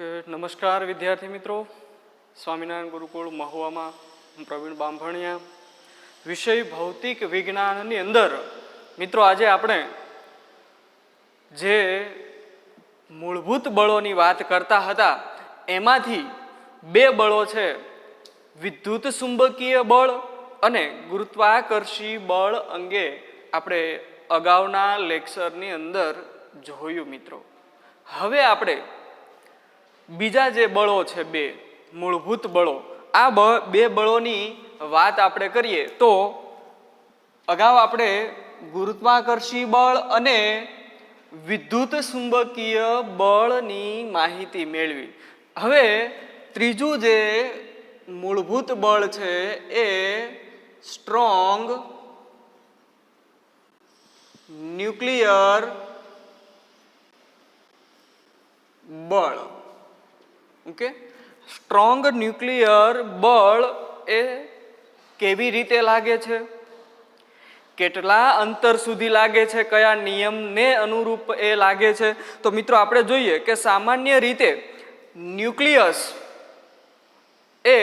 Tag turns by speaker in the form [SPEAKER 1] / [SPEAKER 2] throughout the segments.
[SPEAKER 1] કે નમસ્કાર વિદ્યાર્થી મિત્રો, સ્વામિનારાયણ ગુરુકુળ મહુવામાં હું પ્રવીણ બાંભણિયા. વિષય ભૌતિક વિજ્ઞાનની અંદર મિત્રો આજે આપણે જે મૂળભૂત બળોની વાત કરતા હતા એમાંથી બે બળો છે, વિદ્યુત ચુંબકીય બળ અને ગુરુત્વાકર્ષી બળ અંગે આપણે અગાઉના લેક્ચરની અંદર જોયું મિત્રો. હવે આપણે બીજા જે બળો છે, બે મૂળભૂત બળો, આ બે બળોની વાત આપણે કરીએ તો અગાઉ આપણે ગુરુત્વાકર્ષી બળ અને વિદ્યુત ચુંબકીય બળની માહિતી મેળવી. હવે ત્રીજું જે મૂળભૂત બળ છે એ સ્ટ્રોંગ ન્યુક્લિયર બળ. ઓકે, સ્ટ્રોંગ ન્યુક્લિયર બળ એ કેવી રીતે લાગે છે, કેટલા અંતર સુધી લાગે છે, કયા નિયમને અનુરૂપ એ લાગે છે. તો મિત્રો આપણે જોઈએ કે સામાન્ય રીતે ન્યુક્લિયસ એ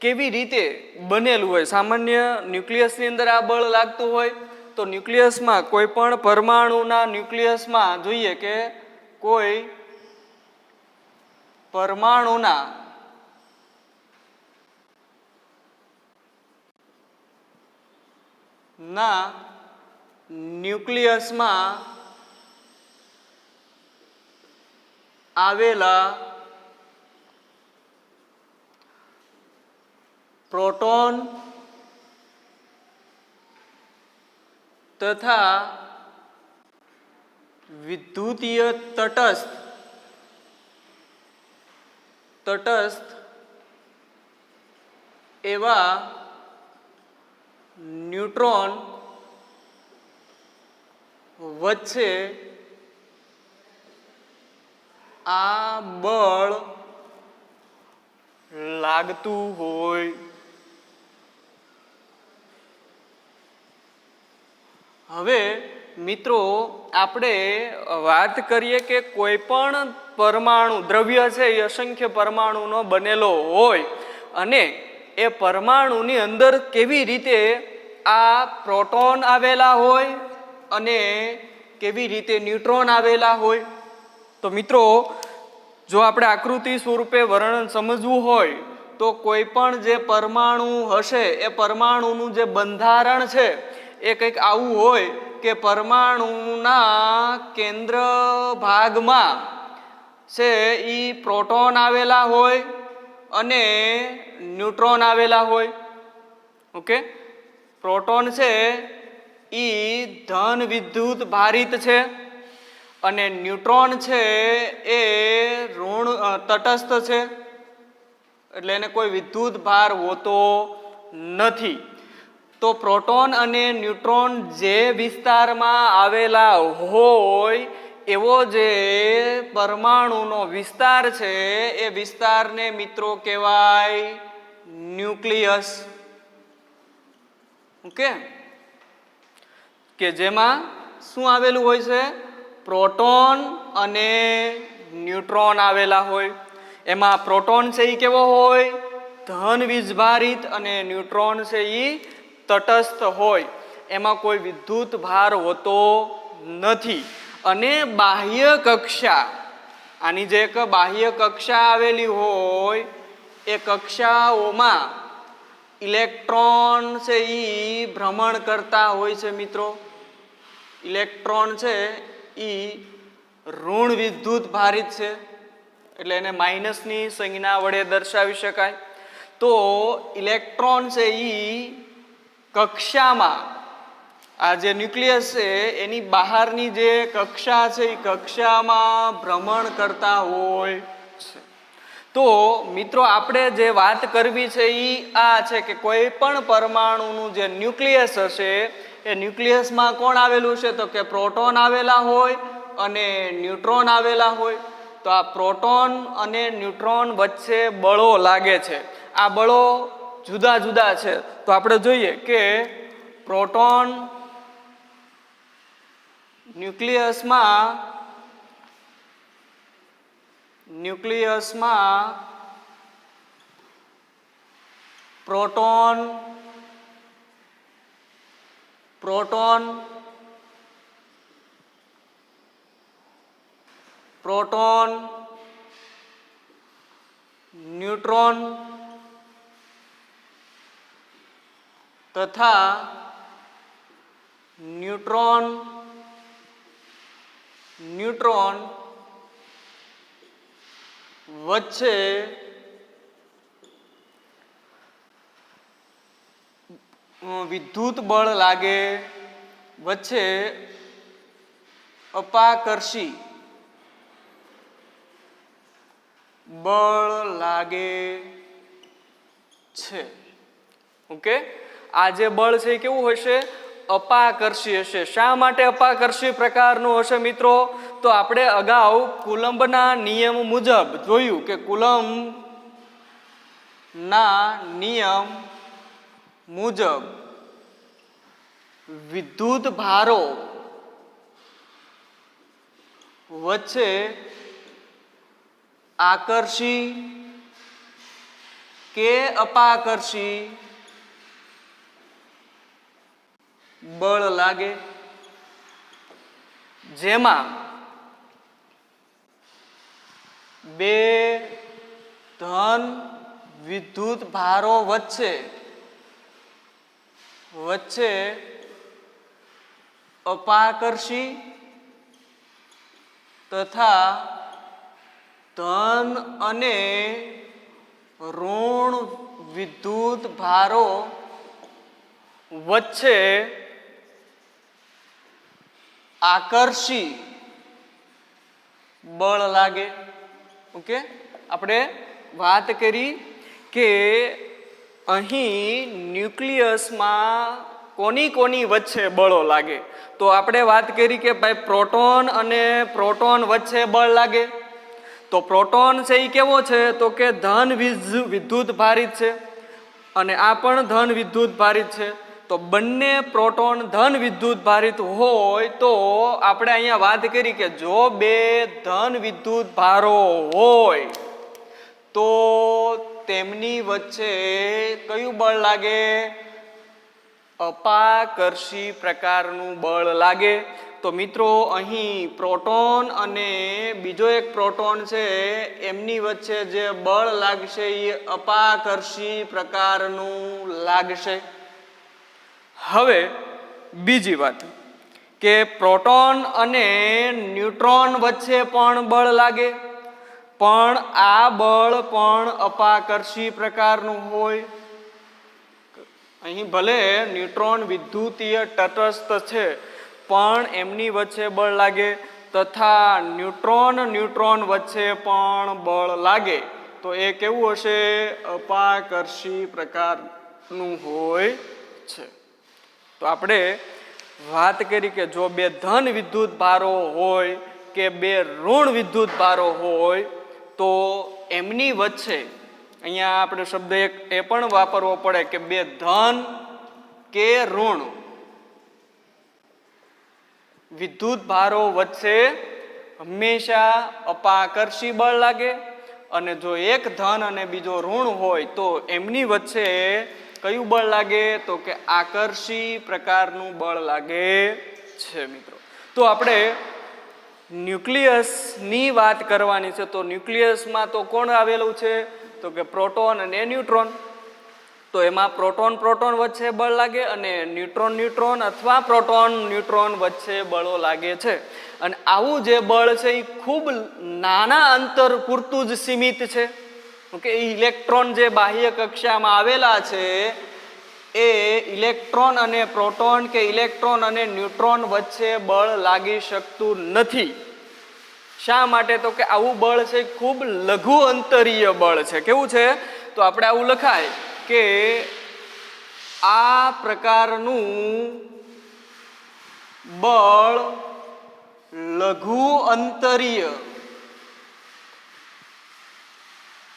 [SPEAKER 1] કેવી રીતે બનેલું હોય. સામાન્ય ન્યુક્લિયસની અંદર આ બળ લાગતું હોય તો ન્યુક્લિયસમાં કોઈ પણ પરમાણુના ન્યુક્લિયસમાં જોઈએ કે કોઈ પરમાણુના ન્યુક્લિયસમાં આવેલા પ્રોટોન તથા વિદ્યુતીય તટસ્થ એવા ન્યુટ્રોન વચ્ચે આ બળ લાગતું હોય. હવે મિત્રો આપણે વાત કરીએ કે કોઈ પણ પરમાણુ દ્રવ્ય છે એ અસંખ્ય પરમાણુનો બનેલો હોય અને એ પરમાણુની અંદર કેવી રીતે આ પ્રોટોન આવેલા હોય અને કેવી રીતે ન્યુટ્રોન આવેલા હોય. તો મિત્રો જો આપણે આકૃતિ સ્વરૂપે વર્ણન સમજવું હોય તો કોઈ પણ જે પરમાણુ હશે એ પરમાણુનું જે બંધારણ છે એ કંઈક આવું હોય કે પરમાણુના કેન્દ્ર ભાગમાં છે એ પ્રોટોન આવેલા હોય અને ન્યુટ્રોન આવેલા હોય. ઓકે, પ્રોટોન છે એ ધન વિદ્યુત ભારિત છે અને ન્યુટ્રોન છે એ ઋણ તટસ્થ છે, એટલે એને કોઈ વિદ્યુત ભાર હોતો નથી. તો પ્રોટોન અને ન્યુટ્રોન જે વિસ્તારમાં આવેલા હોય એવો જે પરમાણુનો વિસ્તાર છે એ વિસ્તારને મિત્રો કહેવાય ન્યુક્લિયસ. ઓકે, કે જેમાં શું આવેલું હોય છે, પ્રોટોન અને ન્યુટ્રોન આવેલા હોય. એમાં પ્રોટોન છે એ કેવો હોય, ધન વીજભારિત, અને ન્યુટ્રોન છે એ તટસ્થ હોય, એમાં કોઈ વિદ્યુત ભાર હોતો નથી. અને બાહ્ય કક્ષા, આની જે એક બાહ્ય કક્ષા આવેલી હોય એ કક્ષાઓમાં ઇલેક્ટ્રોન છે એ ભ્રમણ કરતા હોય છે. મિત્રો ઇલેક્ટ્રોન છે એ ઋણ વિદ્યુત ભારિત છે, એટલે એને માઇનસની સંજ્ઞા વડે દર્શાવી શકાય. તો ઇલેક્ટ્રોન છે એ કક્ષામાં, આ જે ન્યુક્લિયસ છે એની બહારની જે કક્ષા છે એ કક્ષામાં ભ્રમણ કરતા હોય છે. તો મિત્રો આપણે જે વાત કરવી છે એ આ છે કે કોઈ પણ પરમાણુનું જે ન્યુક્લિયસ હશે એ ન્યુક્લિયસમાં કોણ આવેલું છે, તો કે પ્રોટોન આવેલા હોય અને ન્યુટ્રોન આવેલા હોય. તો આ પ્રોટોન અને ન્યુટ્રોન વચ્ચે બળો લાગે છે. આ બળો જુદા જુદા છે. તો આપણે જોઈએ કે પ્રોટોન ન્યુક્લિયસમાં ન્યુક્લિયસમાં પ્રોટોન પ્રોટોન પ્રોટોન ન્યુટ્રોન તથા ન્યુટ્રોન ન્યુટ્રોન વચ્ચે વિદ્યુત બળ લાગે, વચ્ચે અપાકર્ષી બળ લાગે છે. ઓકે, આ જે બળ છે એ કેવું હશે? અપાકર્ષી હશે. શા માટે અપાકર્ષી પ્રકારનું હશે મિત્રો? તો આપણે અગાઉ કુલંબના નિયમ મુજબ જોયું કે કુલંબના નિયમ મુજબ વિદ્યુત ભારો વચ્ચે આકર્ષી કે અપાકર્ષી બળ લાગે, જેમાં બે ધન વિદ્યુત ભારો વચ્ચે અપાકર્ષી તથા ધન અને ઋણ વિદ્યુત ભારો વચ્ચે આકર્ષી બળ લાગે. ઓકે, આપણે વાત કરી કે અહીં ન્યુક્લિયસમાં કોની વચ્ચે બળો લાગે. તો આપણે વાત કરી કે ભાઈ પ્રોટોન અને પ્રોટોન વચ્ચે બળ લાગે. તો પ્રોટોન છે એ કેવો છે? તો કે ધન વિદ્યુત ભારિત છે અને આ પણ ધન વિદ્યુત ભારિત છે. તો બંને પ્રોટોન ધન વિદ્યુત ભારિત હોય તો આપણે અહીંયા વાત કરી કે જો બે ધન વિદ્યુત ભારો હોય તો તેમની વચ્ચે કયું બળ લાગે? અપાકર્ષી પ્રકારનું બળ લાગે. તો મિત્રો અહીં પ્રોટોન અને બીજો એક પ્રોટોન છે એમની વચ્ચે જે બળ લાગશે એ અપાકર્ષી પ્રકારનું લાગશે. હવે બીજી વાત કે પ્રોટોન અને ન્યુટ્રોન વચ્ચે પણ બળ લાગે, પણ આ બળ પણ અપાકર્ષી પ્રકારનું હોય. અહીં ભલે ન્યુટ્રોન વિદ્યુતીય તટસ્થ છે પણ એમની વચ્ચે બળ લાગે તથા ન્યુટ્રોન વચ્ચે પણ બળ લાગે. તો એ કેવું હશે? અપાકર્ષી પ્રકારનું હોય છે. તો આપણે વાત કરી કે જો બે ધન વિદ્યુત ભારો હોય કે બે ઋણ વિદ્યુત ભારો હોય તો એમની વચ્ચે અહીંયા આપણે શબ્દ એક એ પણ વાપરવો પડે કે બે ધન કે ઋણ વિદ્યુત ભારો વચ્ચે હંમેશા અપાકર્ષી બળ લાગે અને જો એક ધન અને બીજો ઋણ હોય તો એમની વચ્ચે કયું બળ લાગે? તો કે આકર્ષી પ્રકારનું બળ લાગે છે મિત્રો. તો આપણે ન્યુક્લિયસની વાત કરવાની છે. તો ન્યુક્લિયસમાં તો કોણ આવેલું છે? તો કે પ્રોટોન અને ન્યુટ્રોન. તો એમાં પ્રોટોન વચ્ચે બળ લાગે અને ન્યુટ્રોન અથવા પ્રોટોન ન્યુટ્રોન વચ્ચે બળો લાગે છે. અને આવું જે બળ છે એ ખૂબ નાના અંતર પૂરતું જ સીમિત છે. ઓકે, ઇલેક્ટ્રોન જે બાહ્ય કક્ષામાં આવેલા છે એ ઇલેક્ટ્રોન અને પ્રોટોન કે ઇલેક્ટ્રોન અને ન્યુટ્રોન વચ્ચે બળ લાગી શકતું નથી. શા માટે? તો કે આવું બળ છે ખૂબ લઘુ અંતરીય બળ છે. કેવું છે? તો આપણે આવું લખાય કે આ પ્રકારનું બળ લઘુ અંતરીય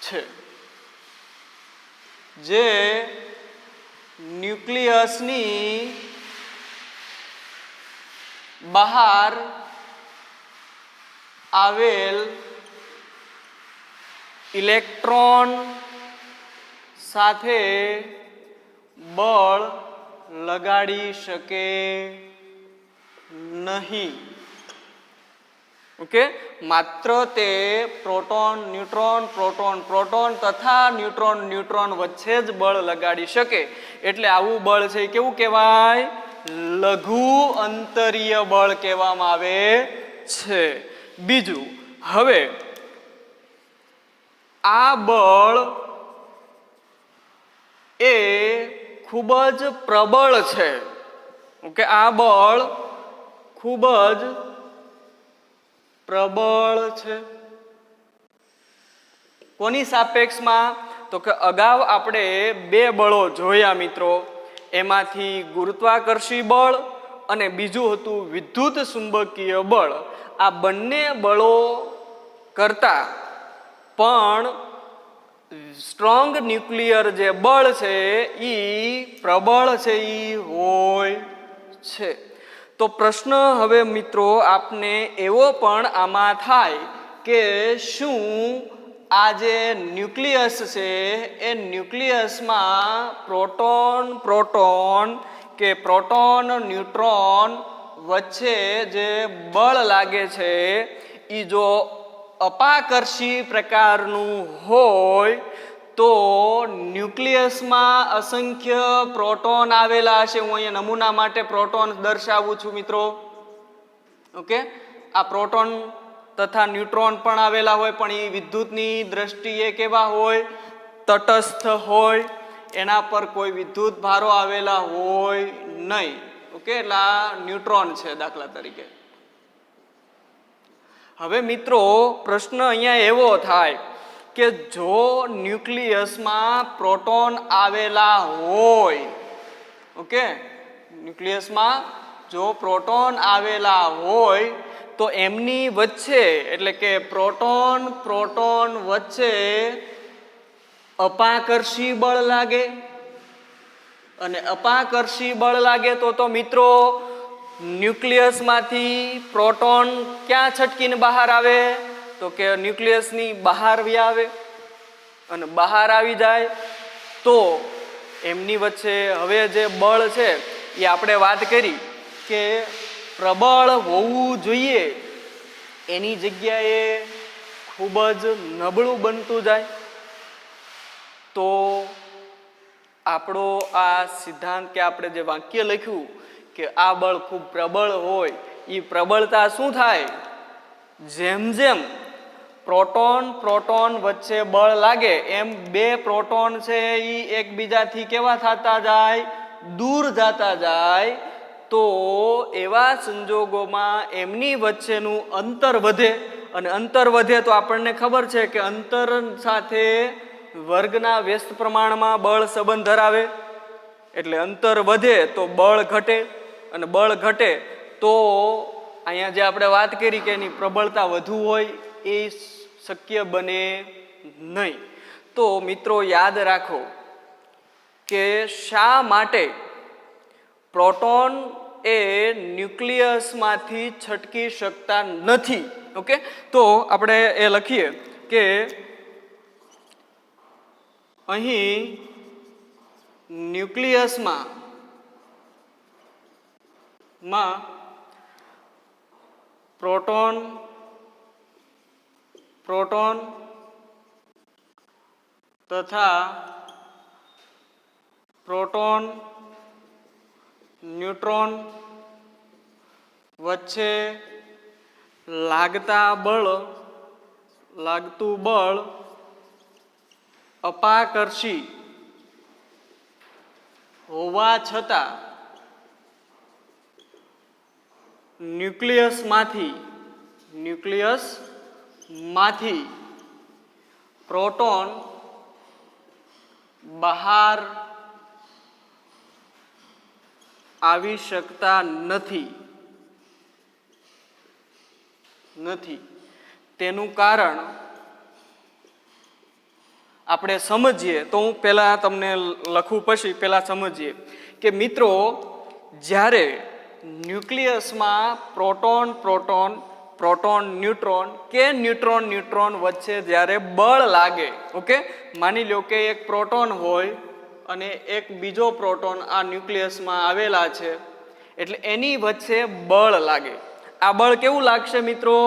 [SPEAKER 1] છે જે ન્યુક્લિયસની બહાર આવેલ ઇલેક્ટ્રોન સાથે બળ લગાડી શકે નહીં. ઓકે, માત્ર તે પ્રોટોન ન્યુટ્રોન પ્રોટોન પ્રોટોન તથા ન્યુટ્રોન ન્યુટ્રોન વચ્ચે જ બળ લગાડી શકે. એટલે આવું બળ છે કેવું કહેવાય? લઘુ અંતરીય બળ કહેવામાં આવે છે. બીજું, હવે આ બળ એ ખૂબ જ પ્રબળ છે. ઓકે, આ બળ ખૂબ જ પ્રબળ છે. કોની સાપેક્ષમાં? તો કે અગાઉ આપણે બે બળો જોયા મિત્રો. એમાંથી ગુરુત્વાકર્ષી બળ અને બીજું હતું વિદ્યુત ચુંબકીય બળ. આ બંને બળો કરતા પણ સ્ટ્રોંગ ન્યુક્લિયર જે બળ છે એ પ્રબળ છે એ હોય છે. તો પ્રશ્ન હવે મિત્રો આપને એવો પણ આમાં થાય કે શું આ જે ન્યુક્લિયસ છે એ ન્યુક્લિયસમાં પ્રોટોન પ્રોટોન કે પ્રોટોન ન્યુટ્રોન વચ્ચે જે બળ લાગે છે એ જો અપાકર્ષી પ્રકારનું હોય તો ન્યુક્લિયસમાં અસંખ્ય પ્રોટોન આવેલા હશે. હું અહીંયા નમૂના માટે પ્રોટોન દર્શાવું છું મિત્રો. ઓકે, આ પ્રોટોન તથા ન્યુટ્રોન પણ આવેલા હોય, પણ એ વિદ્યુતની દ્રષ્ટિએ કેવા હોય? તટસ્થ હોય. એના પર કોઈ વિદ્યુત ભારો આવેલા હોય નહીં. ઓકે, એટલે આ ન્યુટ્રોન છે દાખલા તરીકે. હવે મિત્રો પ્રશ્ન અહીંયા એવો થાય કે જો ન્યુક્લિયસમાં પ્રોટોન આવેલા હોય, ઓકે, ન્યુક્લિયસમાં જો પ્રોટોન આવેલા હોય તો એમની વચ્ચે એટલે કે પ્રોટોન પ્રોટોન વચ્ચે અપાકર્ષી બળ લાગે. અને અપાકર્ષી બળ લાગે તો મિત્રો ન્યુક્લિયસમાંથી પ્રોટોન ક્યાં છટકીને બહાર આવે? તો કે ન્યુક્લિયસની બહાર આવે. અને બહાર આવી જાય તો એમની વચ્ચે હવે જે બળ છે એ આપણે વાત કરી કે પ્રબળ હોવું જોઈએ, એની જગ્યાએ ખૂબ જ નબળું બનતું જાય. તો આપણો આ સિદ્ધાંત કે આપણે જે વાક્ય લખ્યું કે આ બળ ખૂબ પ્રબળ હોય, એ પ્રબળતા શું થાય? જેમ જેમ પ્રોટોન પ્રોટોન વચ્ચે બળ લાગે એમ બે પ્રોટોન છે એ એકબીજાથી કેવા થતા જાય? દૂર જતા જાય. તો એવા સંજોગોમાં એમની વચ્ચેનું અંતર વધે. અને અંતર વધે તો આપણને ખબર છે કે અંતર સાથે વર્ગના વ્યસ્ત પ્રમાણમાં બળ સંબંધ ધરાવે. એટલે અંતર વધે તો બળ ઘટે. અને બળ ઘટે તો અહીંયા જે આપણે વાત કરી કે એની પ્રબળતા વધુ હોય એ શક્ય બને નહીં. તો મિત્રો યાદ રાખો કે શા માટે પ્રોટોન એ ન્યુક્લિયસમાંથી છટકી શકતા નથી. ઓકે, તો આપણે એ લખીએ કે અહીં ન્યુક્લિયસમાં પ્રોટોન પ્રોટોન તથા પ્રોટોન ન્યુટ્રોન વચ્ચે લાગતું બળ અપાકર્ષી હોવા છતાં ન્યુક્લિયસમાંથી પ્રોટોન બહાર આવી શકતા નથી. તેનું કારણ આપણે સમજીએ તો હું પહેલા તમને લખું પછી પહેલા સમજીએ કે મિત્રો જ્યારે ન્યુક્લિયસમાં પ્રોટોન પ્રોટોન પ્રોટોન ન્યુટ્રોન કે ન્યુટ્રોન ન્યુટ્રોન વચ્ચે જ્યારે બળ લાગે, ઓકે, માની લો કે એક પ્રોટોન હોય અને એક બીજો પ્રોટોન આ ન્યુક્લિયસમાં આવેલા છે, એટલે એની વચ્ચે બળ લાગે. આ બળ કેવું લાગશે મિત્રો?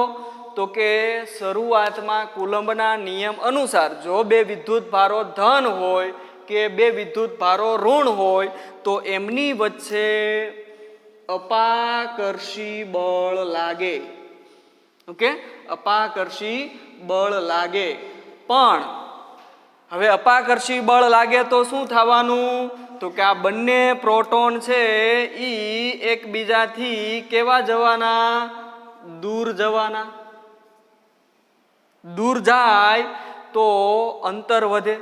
[SPEAKER 1] તો કે શરૂઆતમાં કુલંબના નિયમ અનુસાર જો બે વિદ્યુત ભારો ધન હોય કે બે વિદ્યુત ભારો ઋણ હોય તો એમની વચ્ચે અપાકર્ષી બળ લાગે. ઓકે, અપાકર્ષી બળ લાગે. પણ હવે અપાકર્ષી બળ લાગે તો શું થવાનું? તો કે આ બંને પ્રોટોન છે ઈ એકબીજાથી કેવા જવાના? દૂર જવાના. દૂર જાય તો અંતર વધે.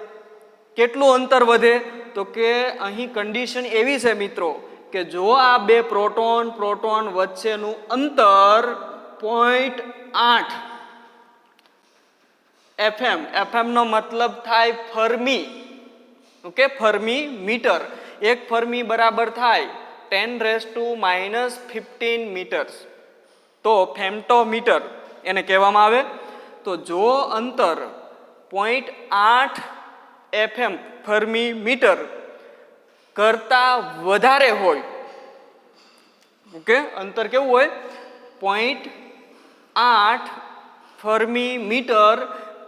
[SPEAKER 1] કેટલું અંતર વધે? તો કે અહીં કન્ડિશન એવી છે મિત્રો કે જો આ બે પ્રોટોન પ્રોટોન વચ્ચેનું અંતર 0.8 FM, FM નો મતલબ થાય ફર્મી. Okay, fermi metre. એક ફર્મી બરાબર થાય 10⁻⁻15 મીટર્સ. તો ફેમ્ટોમીટર એને કહેવામાં આવે. તો જો અંતર 0.8 FM ફર્મી મીટર કરતા વધારે હોય, ઓકે, અંતર કેવું હોય? 0.8 ફર્મી મીટર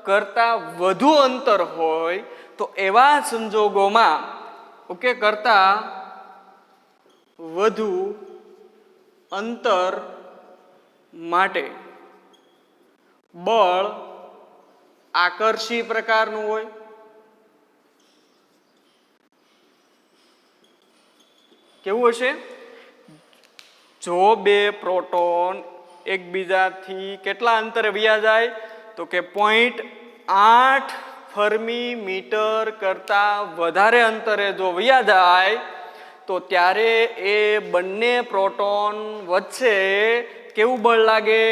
[SPEAKER 1] કરતા વધુ અંતર હોય તો એવા સંજોગોમાં, ઓકે, કરતા વધુ અંતર માટે બળ આકર્ષી પ્રકારનું હોય. કેવું હશે? જો બે પ્રોટોન એકબીજાથી કેટલા અંતરે વયા જાય? તો કે 0.8 ફર્મી મીટર કરતા વધારે અંતરે જો વયા જાય તો ત્યારે એ બંને પ્રોટોન વચ્ચે કેવું બળ લાગે?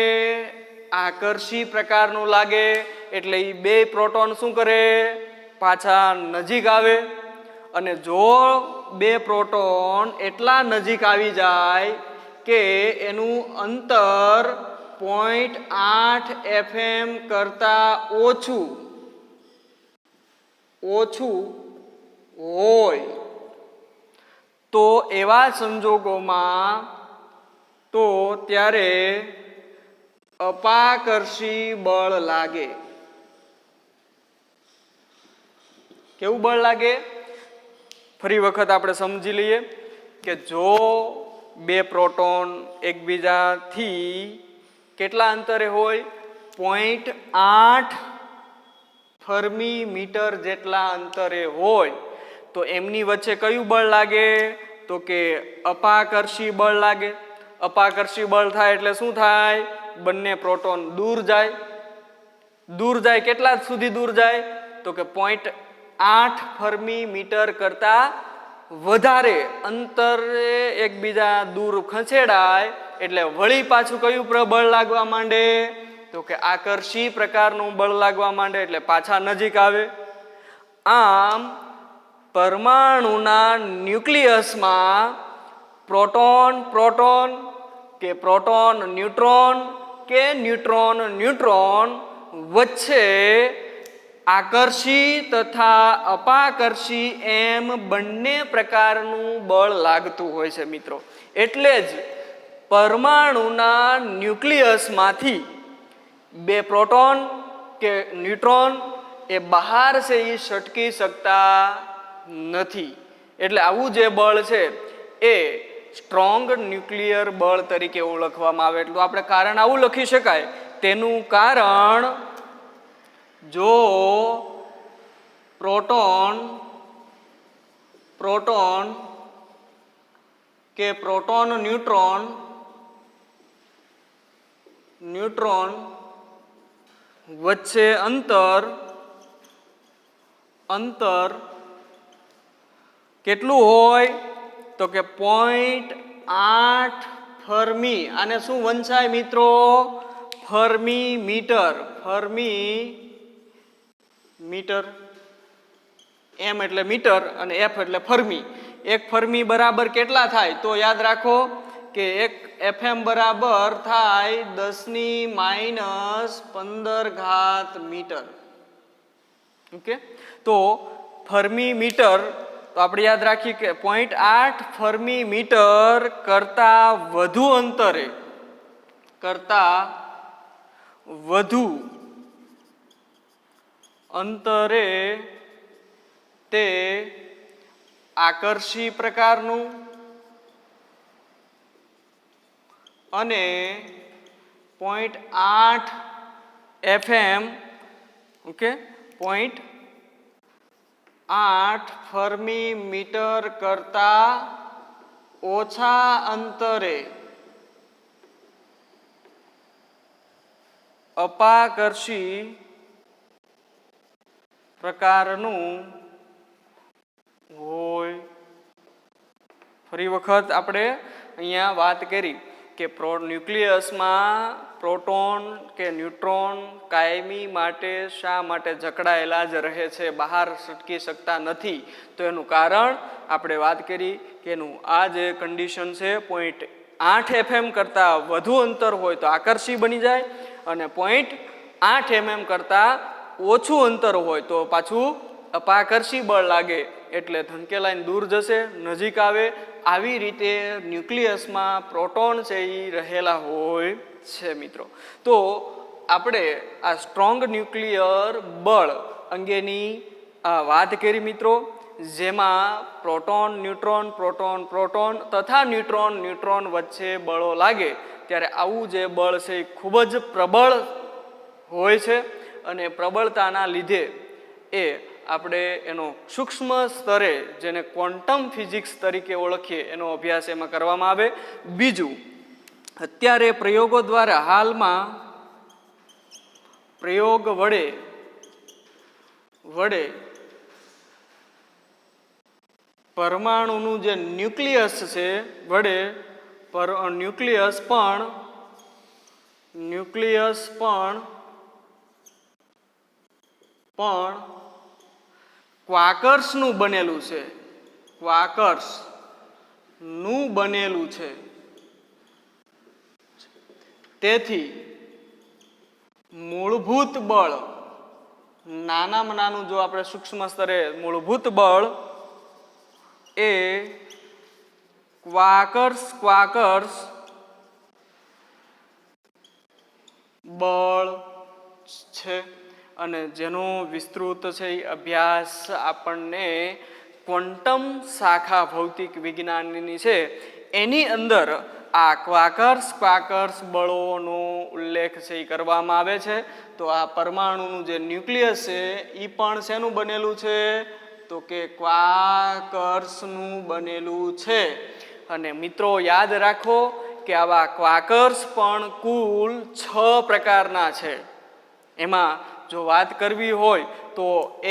[SPEAKER 1] આકર્ષી પ્રકારનું લાગે. એટલે એ બે પ્રોટોન શું કરે? પાછા નજીક આવે. અને જો બે પ્રોટોન એટલા નજીક આવી જાય કે એનું અંતર 0.8 FM કરતા ઓછું હોય તો એવા સંજોગોમાં તો ત્યારે અપાકર્ષી બળ લાગે. કેવું બળ લાગે? ફરી વખત આપણે સમજી લઈએ કે જો બે પ્રોટોન એકબીજાથી કેટલા અંતરે હોય? 0.8 ફર્મી મીટર જેટલા અંતરે હોય તો એમની વચ્ચે કયું બળ લાગે? તો કે અપાકર્ષી બળ લાગે. અપાકર્ષી બળ થાય એટલે શું થાય? બંને પ્રોટોન દૂર જાય. દૂર જાય, કેટલા સુધી દૂર જાય? તો કે 0.8 ફર્મી મીટર કરતા વધારે અંતરે એકબીજા દૂર ખસેડાય એટલે વળી પાછું કયું બળ લાગવા માંડે? તો કે આકર્ષી પ્રકારનું બળ લાગવા માંડે એટલે પાછા નજીક આવે. આમ પરમાણુના ન્યુક્લિયસમાં પ્રોટોન પ્રોટોન કે પ્રોટોન ન્યુટ્રોન કે ન્યુટ્રોન ન્યુટ્રોન વચ્ચે આકર્ષી તથા અપાકર્ષી એમ બંને પ્રકારનું બળ લાગતું હોય છે મિત્રો. એટલે જ પરમાણુના ન્યુક્લિયસમાંથી બે પ્રોટોન કે ન્યુટ્રોન એ બહાર છે એ છટકી શકતા નથી. એટલે આવું જે બળ છે એ સ્ટ્રોંગ ન્યુક્લિયર બળ તરીકે ઓળખવામાં આવે. એટલું આપણે કારણ આવું લખી શકાય. તેનું કારણ જો પ્રોટોન કે પ્રોટોન ન્યુટ્રોન વચ્ચે અંતર કેટલું હોય? તો કે 0.8 ફર્મી. આને શું વંચાય મિત્રો? Fermi metre. એમ એટલે મીટર અને એફ એટલે ફર્મી. એક ફર્મી બરાબર કેટલા થાય? તો યાદ રાખો કે એક FM બરાબર થાય 10⁻15 મીટર. ઓકે, તો ફર્મી મીટર તો આપણે યાદ રાખીએ કે 0.8 ફર્મી મીટર કરતા વધુ અંતરે તે આકર્ષી પ્રકારનું અને 0.8 FM ઓકે 0.8 ફર્મી મીટર કરતા ઓછા અંતરે અપાકર્ષી પ્રકારનું હોય. ફરી વખત આપણે અહીંયા વાત કરી કે ન્યુક્લિયસમાં પ્રોટોન કે ન્યુટ્રોન કાયમી માટે શા માટે જકડાયેલા જ રહે છે, બહાર છટકી શકતા નથી? તો એનું કારણ આપણે વાત કરી કે એનું આ જે કન્ડિશન છે 0.8 FM કરતાં વધુ અંતર હોય તો આકર્ષી બની જાય અને 0.8 mm કરતાં ઓછું અંતર હોય તો પાછું અપાકર્ષી બળ લાગે એટલે ધનકેલાઈને દૂર જશે, નજીક આવે. આવી રીતે ન્યુક્લિયસમાં પ્રોટોન છે એ રહેલા હોય છે મિત્રો. તો આપણે આ સ્ટ્રોંગ ન્યુક્લિયર બળ અંગેની વાત કરી મિત્રો, જેમાં પ્રોટોન ન્યુટ્રોન તથા ન્યુટ્રોન વચ્ચે બળો લાગે ત્યારે આવું જે બળ છે એ ખૂબ જ પ્રબળ હોય છે અને પ્રબળતાના લીધે એ આપણે એનો સૂક્ષ્મ સ્તરે જેને ક્વોન્ટમ ફિઝિક્સ તરીકે ઓળખીએ એનો અભ્યાસ એમાં કરવામાં આવે. બીજું, અત્યારે પ્રયોગો દ્વારા હાલમાં પ્રયોગ વડે પરમાણુનું જે ન્યુક્લિયસ છે વડે ન્યુક્લિયસ પણ ક્વાકર્સનું બનેલું છે. તેથી મૂળભૂત બળ, નાનામાં નાનું જો આપણે સૂક્ષ્મ સ્તરે મૂળભૂત બળ એ ક્વાકર્સ બળ છે અને જેનો વિસ્તૃત છે એ અભ્યાસ આપણને ક્વોન્ટમ શાખા ભૌતિક વિજ્ઞાનની છે એની અંદર આ ક્વાકર્સ બળોનો ઉલ્લેખ છે એ કરવામાં આવે છે. તો આ પરમાણુનું જે ન્યુક્લિયસ છે એ પણ શેનું બનેલું છે? તો કે ક્વાકર્સનું બનેલું છે. અને મિત્રો યાદ રાખો કે આવા ક્વાકર્સ પણ કુલ 6 પ્રકારના છે. એમાં જો વાત કરવી હોય તો એ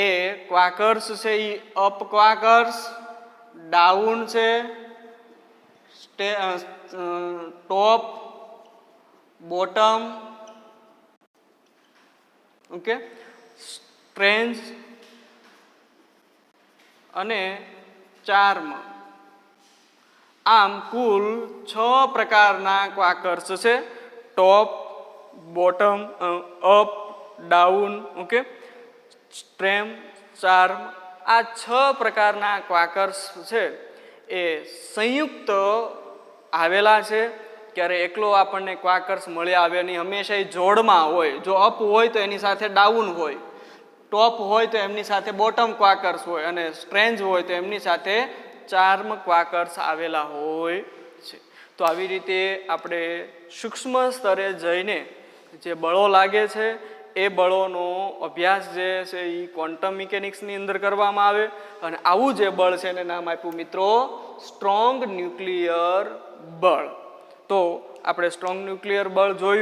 [SPEAKER 1] ક્વાકર્સ છે એ અપ ક્વાકર્સ, ડાઉન છે, ટોપ, બોટમ, ઓકે, સ્ટ્રેન્જ અને ચાર્મ. આમ કુલ 6 પ્રકારના ક્વાકર્સ છે. Top, bottom, up, down, okay, strange, charm. આ 6 પ્રકારના ક્વાકર્સ છે એ સંયુક્ત આવેલા છે. ક્યારે એકલો આપણને ક્વાકર્સ મળી આવે નહીં, હંમેશા એ જોડમાં હોય. જો અપ હોય તો એની સાથે ડાઉન હોય, ટોપ હોય તો એમની સાથે બોટમ ક્વાકર્સ હોય અને સ્ટ્રેન્જ હોય તો એમની સાથે ચાર્મ ક્વાકર્સ આવેલા હોય છે. તો આવી રીતે આપણે સૂક્ષ્મ સ્તરે જઈને જે બળો લાગે છે એ બળોનો અભ્યાસ જે છે એ ક્વોન્ટમ મિકેનિક્સની અંદર કરવામાં આવે અને આવું જે બળ છે એને નામ આપ્યું મિત્રો સ્ટ્રોંગ ન્યુક્લિયર બળ. તો આપણે સ્ટ્રોંગ ન્યુક્લિયર બળ જોયું.